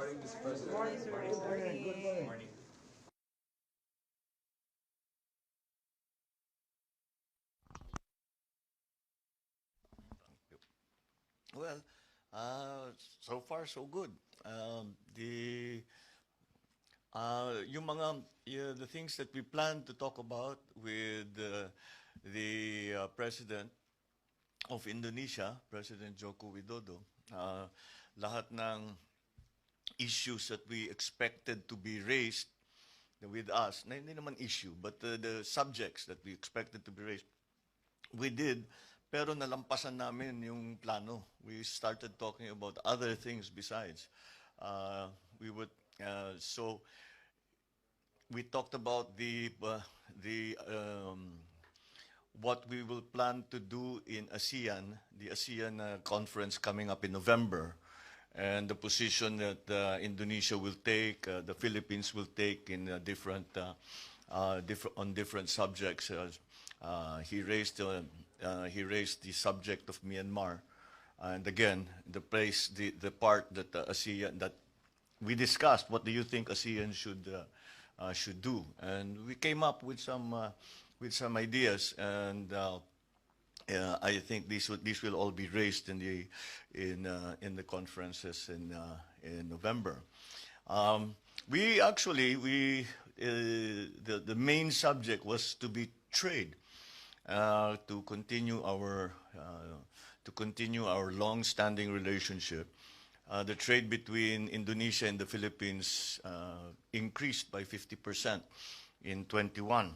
morning, Mr. President. Good morning, sir. Good morning. Good morning. Well, so far so good. The yung mga the things that we plan to talk about with the President of Indonesia, President Joko Widodo, lahat ng issues that we expected to be raised with us, na hindi naman issue, but the subjects that we expected to be raised, we did, pero nalampasan namin yung plano. We started talking about other things besides. We would, so we talked about what we will plan to do in ASEAN, the ASEAN conference coming up in November, and the position that Indonesia will take, the Philippines will take in on different subjects. He raised the subject of Myanmar, and again, the part that ASEAN that we discussed. What do you think ASEAN should do? And we came up with some ideas, and I think these will all be raised in the conferences in November. The main subject was to be trade, to continue our long-standing relationship. The trade between Indonesia and the Philippines increased by 50% in 21.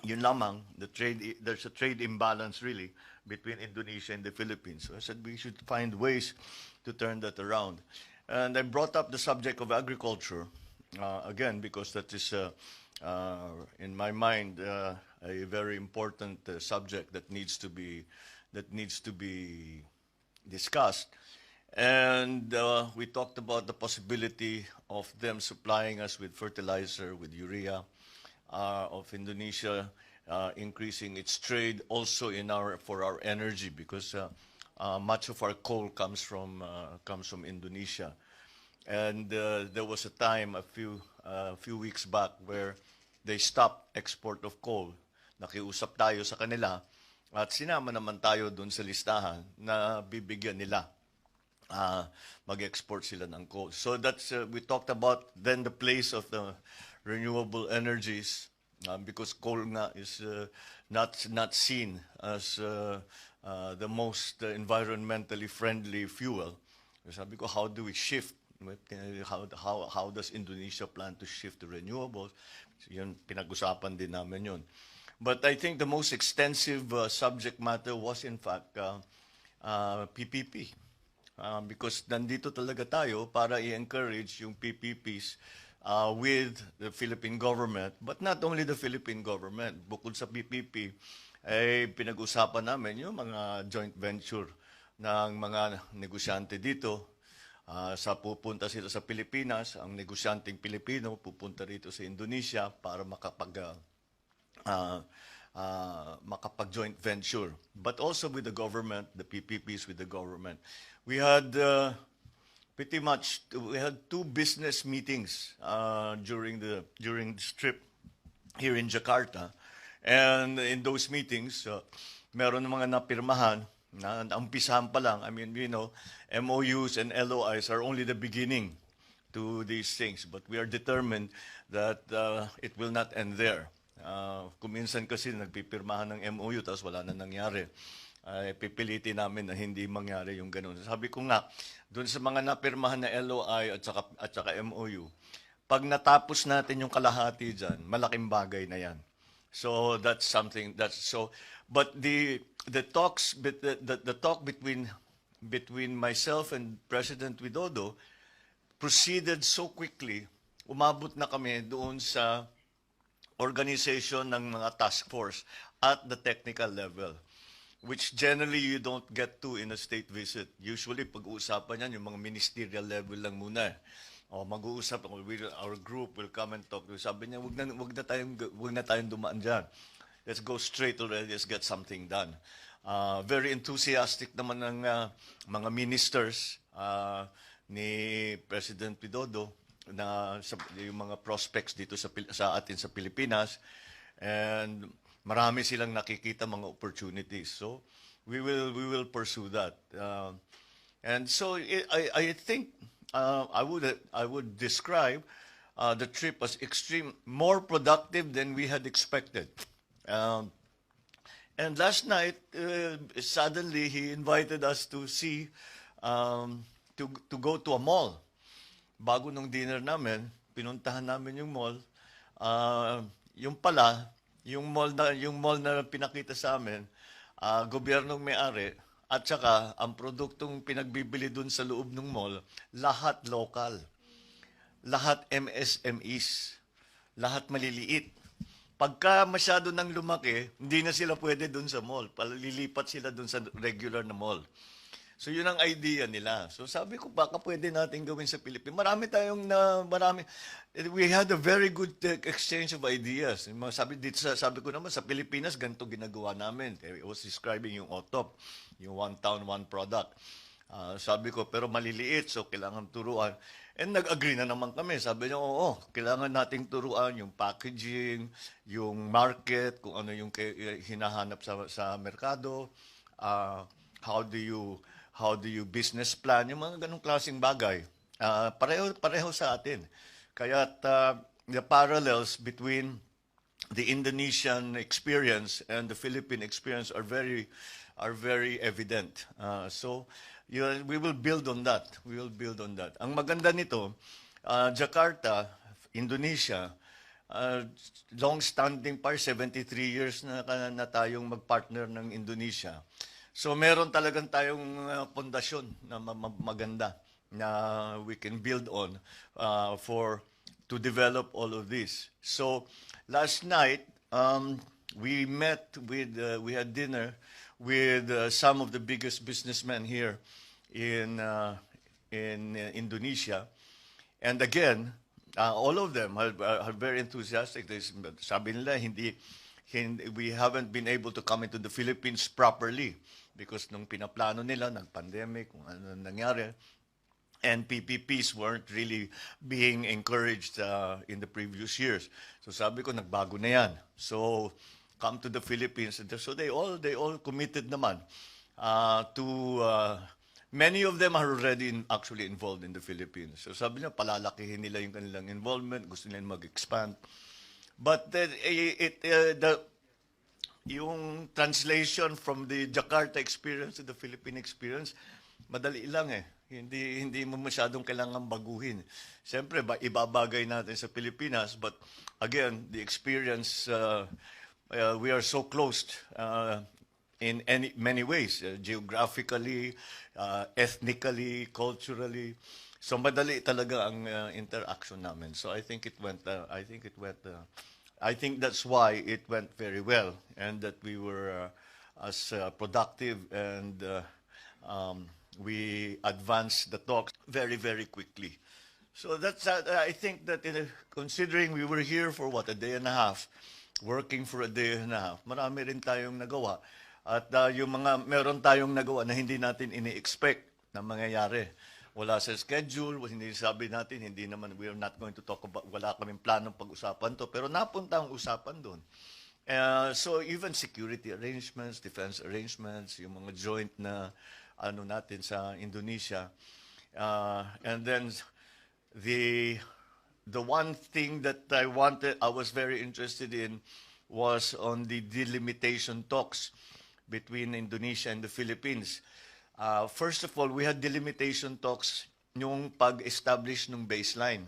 Yun lamang, there's a trade imbalance really between Indonesia and the Philippines. So I said we should find ways to turn that around. And I brought up the subject of agriculture, again, because that is, in my mind, a very important subject that needs to be discussed. And we talked about the possibility of them supplying us with fertilizer, with urea, of Indonesia increasing its trade also for our energy, because much of our coal comes from Indonesia. And there was a time a few weeks back where they stopped export of coal. Nakiusap tayo sa kanila at sinama naman tayo dun sa listahan na bibigyan nila. Mag-export sila ng coal. So that's we talked about then the place of the renewable energies, because coal nga is not seen as the most environmentally friendly fuel. Sabi ko, how do we shift? How does Indonesia plan to shift to renewables? So yun, pinag-usapan din namin yun. But I think the most extensive subject matter was in fact PPP. Because nandito talaga tayo para i-encourage yung PPPs with the Philippine government, but not only the Philippine government. Bukod sa PPP, ay pinag-usapan namin yung mga joint venture ng mga negosyante dito. Pupunta sila sa Pilipinas, ang negosyanteng Pilipino pupunta rito sa Indonesia para makapag-joint venture. But also with the government, the PPPs with the government. We had we had 2 business meetings during this trip here in Jakarta, and in those meetings, meron mga napirmahan na umpisahan pa lang. I mean, MOUs and LOIs are only the beginning to these things, but we are determined that it will not end there. Kuminsan kasi nagpipirmahan ng MOU tapos wala na nangyari. Pipilitin namin na hindi mangyari yung ganun. Sabi ko nga, doon sa mga napirmahan na LOI at saka MOU, pag natapos natin yung kalahati dyan, malaking bagay na yan. So that's something but the talk between myself and President Widodo proceeded so quickly. Umabot na kami doon sa organization ng mga task force at the technical level, which generally you don't get to in a state visit. Usually, pag-uusapan yan, yung mga ministerial level lang muna. Mag-uusap, our group will come and talk. Sabi niya, wag na tayong dumaan dyan. Let's go straight already, let's get something done. Very enthusiastic naman ng mga ministers ni President Widodo na yung mga prospects dito sa atin sa Pilipinas, and marami silang nakikita mga opportunities. So we will pursue that. And so I think I would describe the trip as more productive than we had expected. And last night, suddenly he invited us to see, to go to a mall. Bago nung dinner namin, pinuntahan namin yung mall. Yung pala, yung mall na pinakita sa amin, gobyernong may-ari, at saka ang produktong pinagbibili dun sa loob ng mall, lahat local. Lahat MSMEs. Lahat maliliit. Pagka masyado nang lumaki, hindi na sila pwede dun sa mall. Palilipat sila dun sa regular na mall. So yun ang idea nila. So sabi ko, baka pwede natin gawin sa Pilipinas. We had a very good exchange of ideas. Sabi ko naman, sa Pilipinas, ganito ginagawa namin. I was describing yung OTOP, yung one town, one product. Sabi ko, pero maliliit, so kailangan turuan. And nag-agree na naman kami. Sabi niya, oo, kailangan nating turuan yung packaging, yung market, kung ano yung hinahanap sa merkado, how do you business plan, yung mga ganong klaseng bagay. Pareho sa atin. Kaya the parallels between the Indonesian experience and the Philippine experience are very evident. So we will build on that. We will build on that. Ang maganda nito, Jakarta, Indonesia, long-standing 73 years na tayong mag-partner ng Indonesia. So meron talagang tayong pundasyon na maganda na we can build on to develop all of this. So last night we had dinner with some of the biggest businessmen here in Indonesia, and again all of them are very enthusiastic. Sabi nila we haven't been able to come into the Philippines properly because nung pinaplano nila, nag-pandemic, kung ano nangyari, and PPPs weren't really being encouraged in the previous years. So sabi ko, nagbago na yan. So come to the Philippines. So they all committed naman to... Many of them are already actually involved in the Philippines. So sabi niya, palalakihin nila yung kanilang involvement, gusto nila mag-expand. But yung translation from the Jakarta experience to the Philippine experience, madali lang eh. Hindi mo masyadong kailangan baguhin. Siyempre, ibabagay natin sa Pilipinas, but again, the experience, we are so close in many ways, geographically, ethnically, culturally. So madali talaga ang interaction namin. So I think that's why it went very well, and that we were as productive, and we advanced the talks very, very quickly. So that's I think that considering we were here for a day and a half, working for a day and a half, marami rin tayong nagawa. At meron tayong nagawa na hindi natin ini-expect na mangyayari. Wala sa schedule, hindi sabi natin, we are not going to talk about, wala kaming planong pag-usapan to, pero napunta ang usapan doon. So even security arrangements, defense arrangements, yung mga joint na natin sa Indonesia. And then the one thing that I was very interested in was on the delimitation talks between Indonesia and the Philippines. First of all, we had delimitation talks yung pag-establish ng baseline.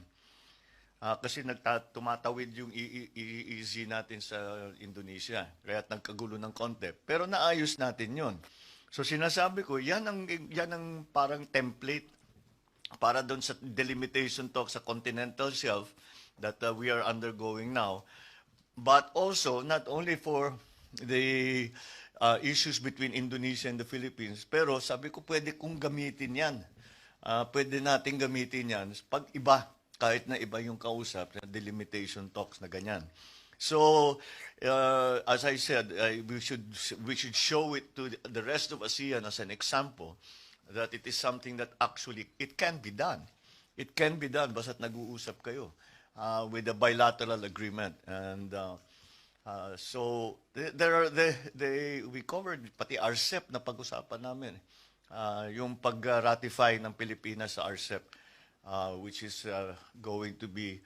Kasi tumatawid yung EEZ natin sa Indonesia, kaya nagkagulo ng konti. Pero naayos natin yon. So sinasabi ko, yan ang parang template para doon sa delimitation talk sa continental shelf that we are undergoing now. But also, not only for the issues between Indonesia and the Philippines, pero sabi ko, pwede kong gamitin yan. Pwede nating gamitin yan pag iba, kahit na iba yung kausap, delimitation talks na ganyan. So, as I said, we should show it to the rest of ASEAN as an example that it is something that actually it can be done. It can be done basta't nag-uusap kayo with a bilateral agreement. And so there are we covered pati RCEP na pag-usapan namin. Yung pag-ratify ng Pilipinas sa RCEP, which is going to be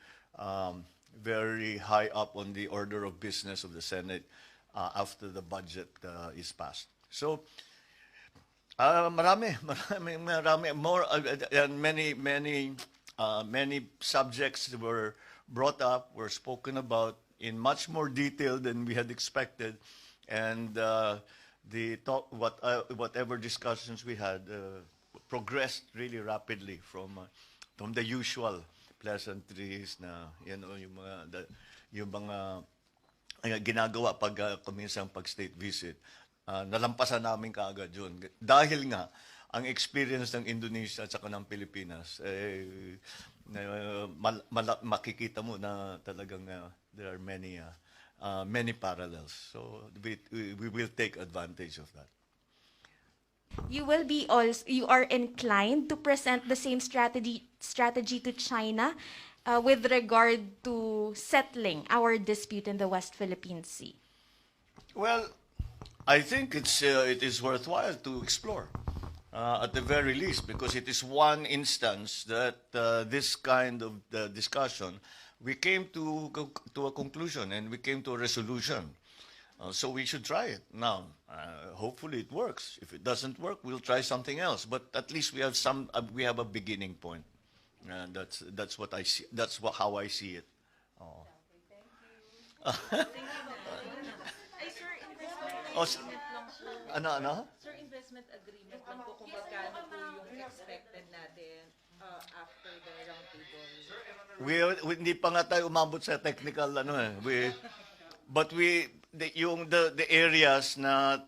very high up on the order of business of the Senate after the budget is passed. So marami more and many subjects were brought up, were spoken about in much more detail than we had expected, and whatever discussions we had progressed really rapidly from the usual pleasantries na yung mga ginagawa pag kuminsang pag state visit. Nalampasan namin kaagad yun. Dahil nga, ang experience ng Indonesia at saka ng Pilipinas, makikita mo na talagang there are many parallels. So we will take advantage of that. You are inclined to present the same strategy to China with regard to settling our dispute in the West Philippine Sea. Well, I think it is worthwhile to explore, at the very least, because it is one instance that this kind of discussion, we came to a conclusion and we came to a resolution. So we should try it now. Hopefully it works. If it doesn't work, we'll try something else. But at least we have we have a beginning point. That's what I see. That's how I see it. Oh. Oh, ano? Sir, investment agreement lang po kung magkano po yung expected natin after the roundtable. Hindi pa nga tayo umabot sa technical the areas na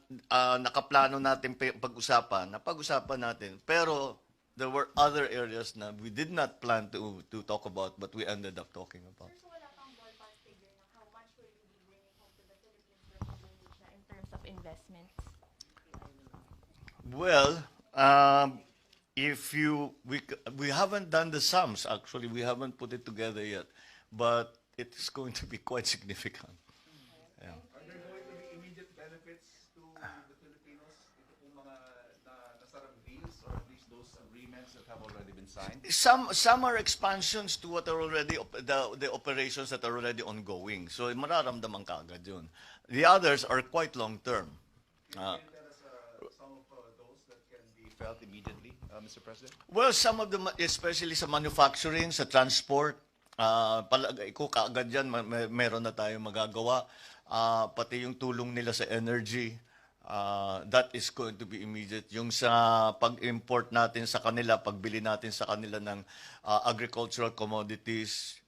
nakaplano natin pag-usapan, napag-usapan natin. Pero there were other areas na we did not plan to talk about, but we ended up talking about. So wala pang ballpark figure na how much will you be bringing home to the Philippines versus Indonesia in terms of investments? Well, we haven't done the sums, actually. We haven't put it together yet, but it is going to be quite significant. Yeah. Are there going to be immediate benefits to the Filipinos? Ito po mga nasarang deals or at least those agreements that have already been signed? Some are expansions to what are already the operations that are already ongoing. So mararamdaman ka agad yun. The others are quite long term. Can you tell us some of those that can be felt immediately, Mr. President? Well, some of them, especially sa manufacturing, sa transport, palagay ko kaagad yan, meron na tayong magagawa. Pati yung tulong nila sa energy, that is going to be immediate. Yung sa pag-import natin sa kanila, pagbili natin sa kanila ng agricultural commodities,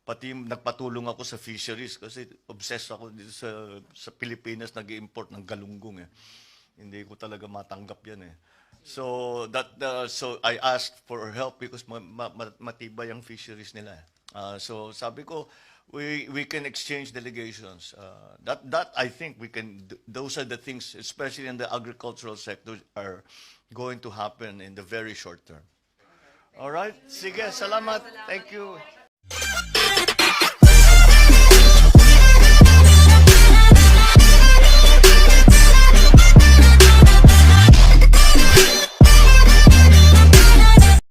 pati nagpatulong ako sa fisheries kasi obsessed ako dito sa Pilipinas, nag-import ng galunggong. Hindi ko talaga matanggap yan . So so I asked for help because matibay ang fisheries nila. So sabi ko, we can exchange delegations. That I think we can. Those are the things, especially in the agricultural sector, are going to happen in the very short term. All right, sige, salamat. Thank you.